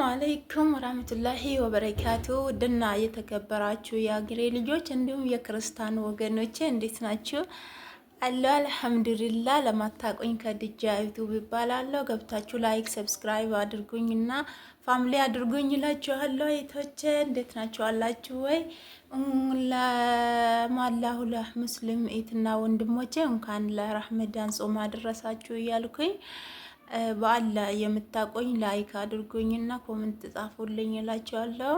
አለይኩም ወራህመቱላሂ ወበረካቱ ድና የተከበራችሁ የአገሬ ልጆች እንዲሁም የክርስቲያን ወገኖቼ እንዴት ናችሁ? አላህ አልሐምዱሊላህ። ለማታቆኝ ከድጃ ዩቲዩብ ይባላለሁ። ገብታችሁ ላይክ ሰብስክራይብ አድርጉኝና ፋሚሊ አድርጉኝ እላችኋለሁ። እህቶቼ እንዴት ናችሁ? አላችሁ ወይ? ለማላሁ ለሙስሊም እህትና ወንድሞቼ እንኳን ለረመዳን ጾም አደረሳችሁ እያልኩኝ በአላ የምታቆኝ ላይክ አድርጉኝና ኮሜንት ጻፉልኝ እላችኋለሁ።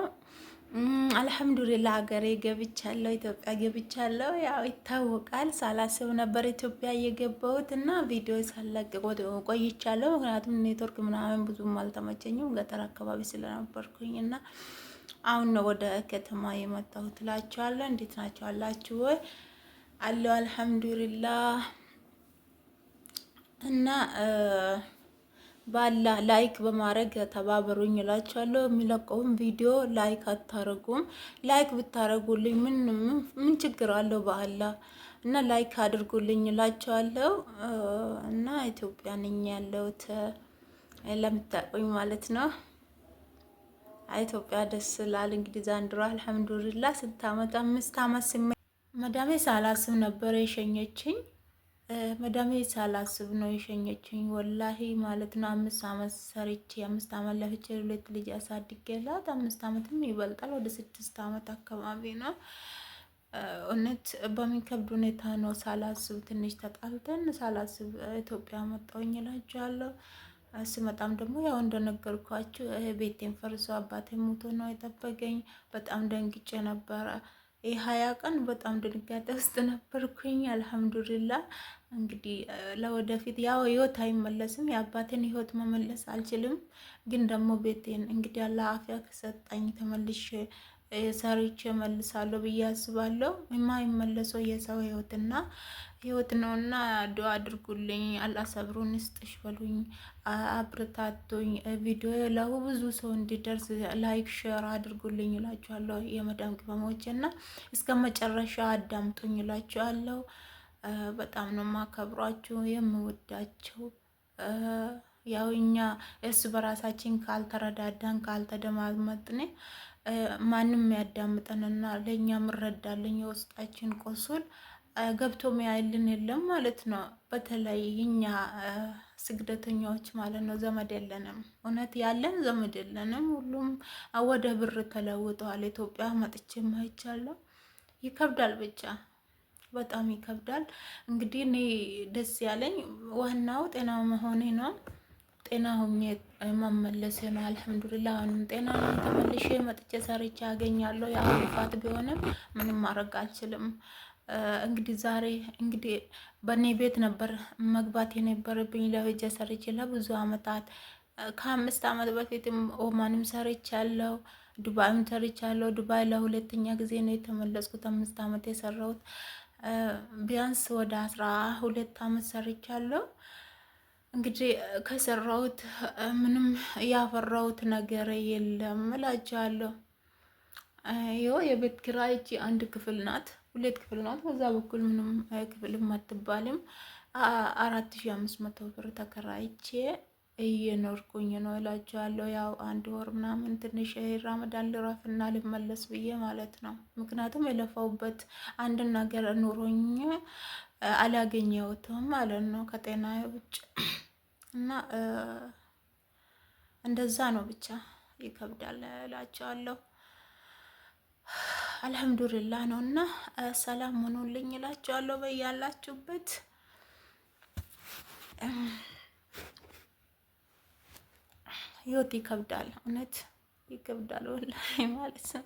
አልሐምዱሊላህ ሀገሬ ገብቻለሁ፣ ኢትዮጵያ ገብቻለሁ። ያው ይታወቃል ሳላስብ ነበር ኢትዮጵያ እየገባሁት እና ቪዲዮ ሳለቅ ቆይቻለሁ። ምክንያቱም ኔትወርክ ምናምን ብዙም አልተመቸኝም ገጠር አካባቢ ስለነበርኩኝ እና አሁን ነው ወደ ከተማ የመጣሁት እላችኋለሁ። እንዴት ናችሁ? አላችሁ ወይ? አለው አልሐምዱሊላህ። እና ባላ ላይክ በማድረግ ተባበሩኝ እላችኋለሁ። የሚለቀውም ቪዲዮ ላይክ አታረጉም። ላይክ ብታረጉልኝ ምን ችግር አለው? ባላ እና ላይክ አድርጉልኝ እላችኋለሁ። እና ኢትዮጵያ ነኝ ያለሁት ለምታቆኝ ማለት ነው። ኢትዮጵያ ደስ ይላል። እንግዲህ ዘንድሮ አልሐምዱሊላህ 6 ዓመት 5 ዓመት መዳሜ ሳላስብ ነበር የሸኘችኝ። መዳሜ ሳላስብ ነው የሸኘችኝ ወላሂ ማለት ነው። 5 ዓመት ሰርቼ 5 ዓመት ለፍቼ 2 ልጅ አሳድጌላት 5 ዓመትም ይበልጣል ወደ 6 ዓመት አካባቢ ነው። እውነት በሚከብድ ሁኔታ ነው ሳላስብ ትንሽ ተጣልተን ሳላስብ ኢትዮጵያ መጣሁኝ እላችኋለሁ። ስመጣም ደግሞ ያው እንደነገርኳችሁ ቤቴን ፈርሶ አባቴ ሞቶ ነው የጠበቀኝ። በጣም ደንግጬ ነበረ። 20 ቀን በጣም ድንጋጤ ውስጥ ነበርኩኝ። አልሐምዱሊላህ እንግዲህ ለወደፊት ያው ህይወት አይመለስም። የአባቴን ህይወት መመለስ አልችልም፣ ግን ደግሞ ቤቴን እንግዲህ አላህ አፊያ ከሰጠኝ ተመልሼ ሰርቼ መልሳለሁ ብዬ አስባለሁ። የማይመለሰው የሰው ህይወት ነውና ዱአ አድርጉልኝ። አላህ ሰብሩን ይስጥሽ በሉኝ፣ አብረታቱኝ። ቪዲዮ ለብዙ ሰው እንዲደርስ ላይክ ሼር አድርጉልኝ እላችኋለሁ። የመዳም ቅመሞች እና እስከ መጨረሻ አዳምጡኝ እላችኋለሁ። በጣም ነው ማከብሯችሁ የምወዳችሁ። ያው እኛ እርስ በራሳችን ካልተረዳዳን ካልተደማመጥን ማንም ያዳምጠንና ለኛ ምረዳልኝ የውስጣችን ቆሱል ገብቶ ሚያይልን የለም ማለት ነው። በተለይ እኛ ስግደተኛዎች ማለት ነው ዘመድ የለንም። እውነት ያለን ዘመድ የለንም። ሁሉም ወደ ብር ተለውጠዋል። ኢትዮጵያ መጥቼ ማይቻለሁ። ይከብዳል፣ ብቻ በጣም ይከብዳል። እንግዲህ እኔ ደስ ያለኝ ዋናው ጤና መሆኔ ነው። ጤና ሆኜ መመለስ ነው። አልሐምዱሊላህ አሁንም ጤና ነው። ተመልሼ መጥቼ ሰርቼ ያገኛለሁ። ያው ልፋት ቢሆንም ምንም ማድረግ አልችልም። እንግዲህ ዛሬ እንግዲህ በእኔ ቤት ነበር መግባት የነበረብኝ ለብቻ ሰርቼ ለብዙ አመታት ከ5 ዓመት በፊትም ኦማንም ሰርቻለሁ፣ ዱባይም ሰርቻለሁ። ዱባይ ለሁለተኛ ጊዜ ነው የተመለስኩት። 5 ዓመት የሰራሁት ቢያንስ ወደ 12 ዓመት ሰርቻለሁ። እንግዲህ ከሰራሁት ምንም ያፈራሁት ነገር የለም እላችኋለሁ። ይኸው የቤት ኪራይ አንድ ክፍል ናት፣ 2 ክፍል ናት። በዛ በኩል ምንም ክፍልም አትባልም። 4500 ብር ተከራይቼ እየኖርኩኝ ነው እላችኋለሁ። ያው 1 ወር ምናምን ትንሽ ረመዳን ልረፍና ልመለስ ብዬ ማለት ነው። ምክንያቱም የለፋውበት አንድ ነገር ኑሮኝ አላገኘሁትም ማለት ነው ከጤና ውጭ እና እንደዛ ነው። ብቻ ይከብዳል እላችኋለሁ። አልሐምዱሊላህ ነው እና ሰላም ሆኖልኝ እላችኋለሁ። በያላችሁበት ህይወት ይከብዳል፣ እውነት ይከብዳል ወላሂ ማለት ነው።